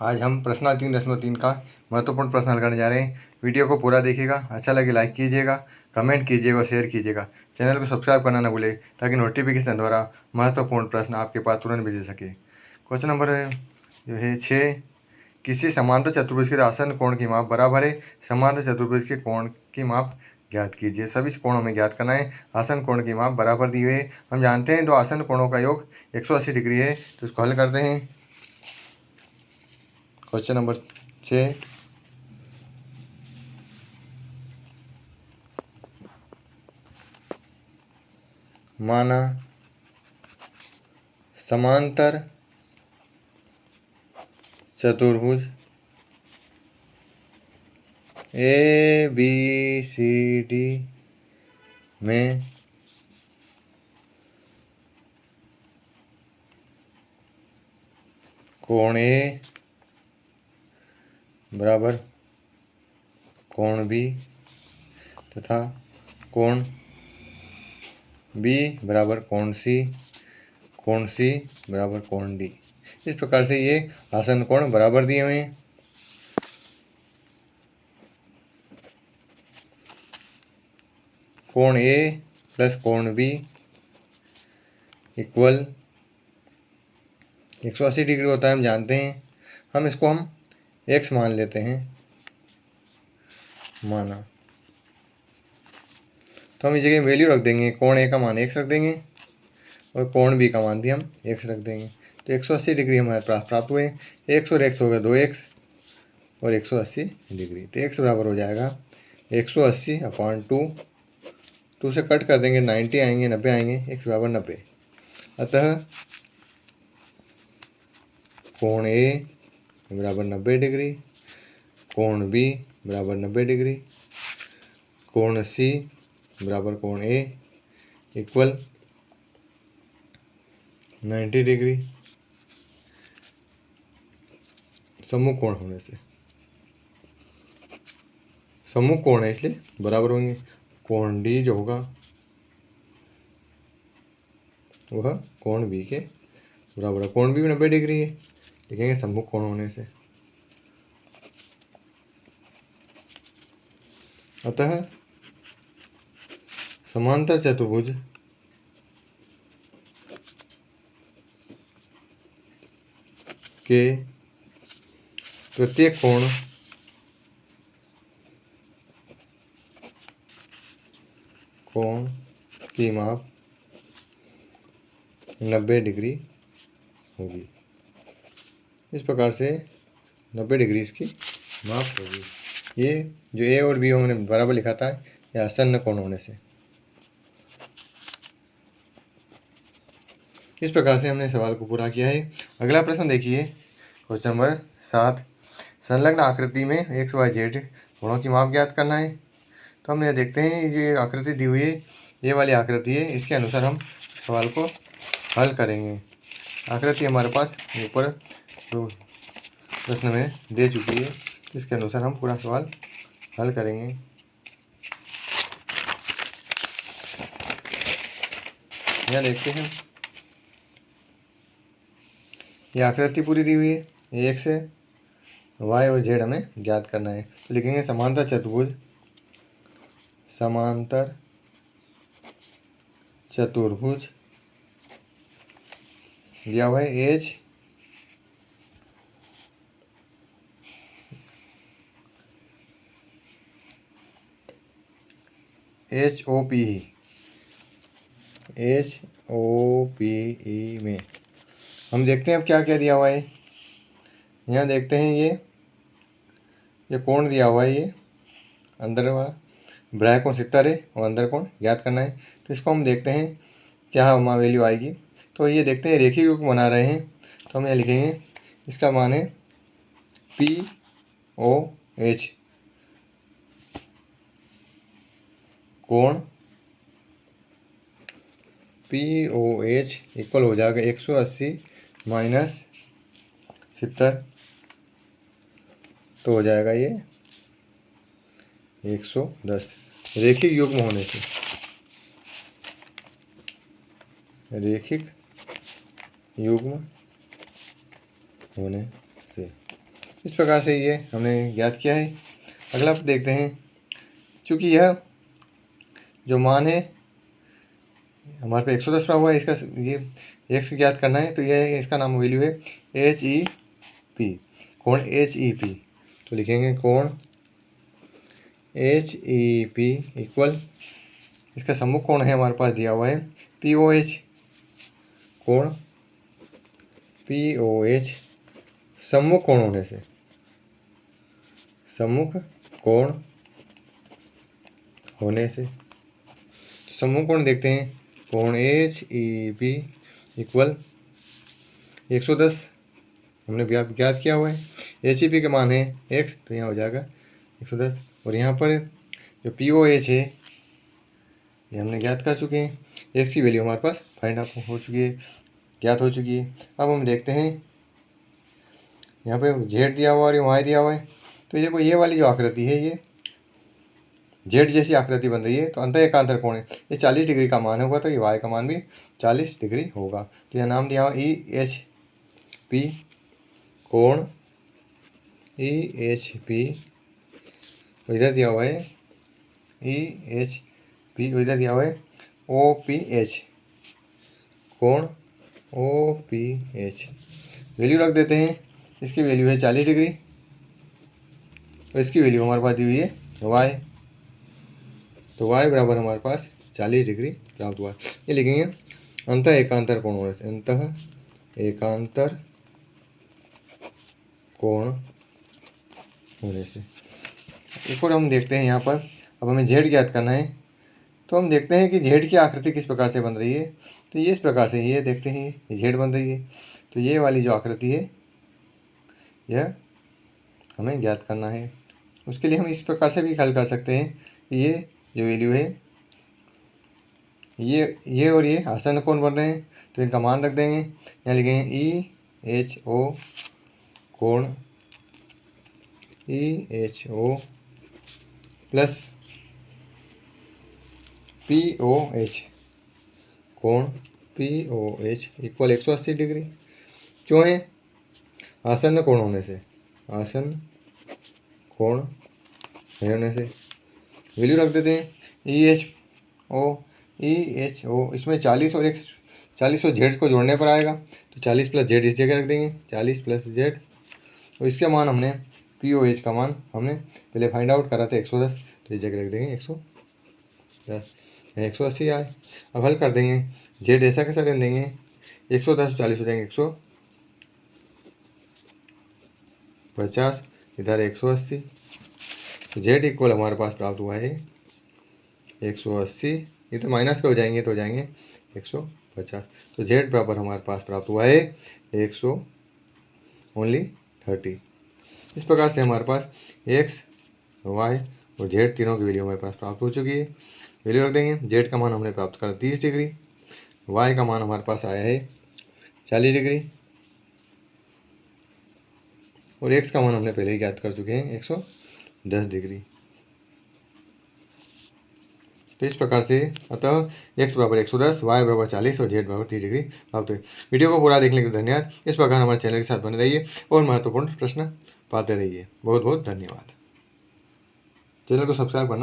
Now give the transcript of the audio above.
आज हम प्रश्न 3.3 का महत्वपूर्ण प्रश्न हल करने जा रहे हैं। वीडियो को पूरा देखिएगा, अच्छा लगे लाइक कीजिएगा, कमेंट कीजिएगा और शेयर कीजिएगा। चैनल को सब्सक्राइब करना न भूलें ताकि नोटिफिकेशन द्वारा महत्वपूर्ण प्रश्न आपके पास तुरंत भेज सके। क्वेश्चन नंबर जो है 6, किसी समांतर चतुर्भुज के आसन कोण की माप बराबर है। समांतर चतुर्भुज के कोण की माप ज्ञात कीजिए। सभी कोणों में ज्ञात करना है। आसन कोण की माप बराबर दी हुई है। हम जानते हैं दो आसन कोणों का योग 180 डिग्री है, तो इसको हल करते हैं। क्वेश्चन नंबर 6, माना समांतर चतुर्भुज ए बी सी डी में कोण ए बराबर कोण बी तथा कोण बी बराबर कोण सी बराबर कोण डी। इस प्रकार से ये आसन कोण बराबर दिए हुए हैं। कोण ए प्लस कोण बी इक्वल 180 डिग्री होता है, हम जानते हैं। हम इसको x मान लेते हैं। माना तो हम इस जगह वैल्यू रख देंगे। कोण ए का मान x रख देंगे और कोण बी का मान भी हम x रख देंगे। तो 180 डिग्री हमारे पास प्राप्त हुए। x और x हो गया 2x और 180 डिग्री। तो x बराबर हो जाएगा 180/2। 2 से कट कर देंगे, 90 आएंगे, 90 आएंगे, x बराबर 90। अतः कोण ए बराबर 90 डिग्री, कोण बी बराबर 90 डिग्री, कोण सी बराबर कोण ए इक्वल 90 डिग्री। सम्मुख कोण होने से सम्मुख कोण है इसलिए बराबर होंगे। कोण डी जो होगा वह कोण बी के बराबर है। कोण बी भी 90 डिग्री है, लिखेंगे सम्मुख कोण होने से। अतः समांतर चतुर्भुज के प्रत्येक कोण की माप 90 डिग्री होगी। इस प्रकार से 90 डिग्री इसकी माप होगी। ये जो ए और बी हमने बराबर लिखा था, यह आसन्न कोण होने से। इस प्रकार से हमने सवाल को पूरा किया है। अगला प्रश्न देखिए, क्वेश्चन नंबर 7, संलग्न आकृति में एक्स वाई जेड कोणों की माप ज्ञात करना है। तो हम यह देखते हैं, ये आकृति दी हुई है, ये वाली आकृति है, इसके अनुसार हम सवाल को हल करेंगे। आकृति हमारे पास ऊपर तो प्रश्न में दे चुकी है, इसके अनुसार हम पूरा सवाल हल करेंगे। यह देखते हैं, यह आकृति पूरी दी हुई है, ये एक्स है, वाई और जेड हमें ज्ञात करना है। तो लिखेंगे समांतर चतुर्भुज दिया हुआ है एच ओ पी ई में हम देखते हैं अब क्या क्या दिया हुआ है। यहाँ देखते हैं, ये कोण दिया हुआ है, ये अंदर वाला बाह्य कोण 70 है और अंदर कोण ज्ञात करना है। तो इसको हम देखते हैं क्या हमारा वैल्यू आएगी। तो ये देखते हैं, रेखीय युग्म बना रहे हैं, तो हम यहाँ लिखेंगे इसका मान है POH, कोण POH इक्वल हो जाएगा 180 माइनस 70, तो हो जाएगा ये 110। रेखिक युग्म होने से इस प्रकार से ये हमने ज्ञात किया है। अगला देखते हैं, चूँकि यह जो मान है हमारे पे 110 पड़ा हुआ है, इसका ये x ज्ञात करना है, तो यह इसका नाम वैल्यू है HEP, कोण HEP। तो लिखेंगे कोण HEP इक्वल, इसका सम्मुख कोण है हमारे पास दिया हुआ है POH, कोण POH सम्मुख कोण होने से, सम्मुख कोण होने से सम्मुख कोण देखते हैं, कोण HEP इक्वल 110 हमने ज्ञात किया हुआ है। HEP का मान है x, तो यहाँ हो जाएगा 110, और यहाँ पर जो POH है ये हमने ज्ञात कर चुके हैं। x की वैल्यू हमारे पास फाइंड आउट हो चुकी है, ज्ञात हो चुकी है। अब हम देखते हैं यहाँ पे z दिया हुआ और y दिया हुआ है, तो ये देखो ये वाली जो आकृति है ये z जैसी आकृति बन रही है, तो अंतः एकांतर कोण है, ये 40 डिग्री का मान होगा, तो ये y का मान भी 40 डिग्री होगा। तो यह नाम दिया हुआ EHP, कोण EHP, इधर दिया हुआ है EHP, इधर दिया हुआ है OPH, कोण OPH। वैल्यू रख देते हैं, इसकी वैल्यू है 40 डिग्री, तो इसकी वैल्यू हमारे पास दी हुई है y, तो y बराबर हमारे पास 40 डिग्री प्राप्त हुआ। ये लिखेंगे अंतः एकांतर कोण होने से, अंतः एकांतर कोण होने से। एक और हम देखते हैं यहाँ पर, अब हमें z ज्ञात करना है, तो हम देखते हैं कि z की आकृति किस प्रकार से बन रही है। तो ये इस प्रकार से, ये देखते हैं ये z बन रही है, तो ये वाली जो आकृति है यह हमें ज्ञात करना है। उसके लिए हम इस प्रकार से भी हल कर सकते हैं कि ये जो वैल्यू है ये और ये आसन्न कोण बन रहे हैं, तो इनका मान रख देंगे। यहाँ लिखेंगे EHO, कोण EHO प्लस POH, कोण POH इक्वल 180 डिग्री। क्यों है? आसन्न कोण होने से, आसन्न कोण होने से। वैल्यू रख देते हैं EHO, इसमें 40 और 40 और z को जोड़ने पर आएगा, तो 40 प्लस z इस जगह रख देंगे, 40 प्लस z, और इसका मान हमने POH का मान हमने पहले फाइंड आउट करा था 110, तो इस जगह रख देंगे 110, 180 आए। अब हल कर देंगे, z ऐसा कैसा कर देंगे, 110 40 हो जाएंगे 150, इधर 180, तो z इक्वल हमारे पास प्राप्त हुआ है 180, ये तो माइनस के हो जाएंगे, तो हो जाएंगे 150, तो z बराबर हमारे पास प्राप्त हुआ है 130। इस प्रकार से हमारे पास x, y और z तीनों की वैल्यू हमारे पास प्राप्त हो चुकी है। वैल्यू रख देंगे, z का मान हमने प्राप्त करा 30 डिग्री, y का मान हमारे पास आया है 40 डिग्री, और x का मान हमने पहले ही ज्ञात कर चुके हैं 110 डिग्री। तो इस प्रकार से अतः x बराबर 110, y बराबर 40 और z बराबर 30 डिग्री प्राप्त हुई। वीडियो को पूरा देखने के लिए धन्यवाद। इस प्रकार हमारे चैनल के साथ बने रहिए और महत्वपूर्ण प्रश्न पाते रहिए। बहुत बहुत धन्यवाद। चैनल को सब्सक्राइब करना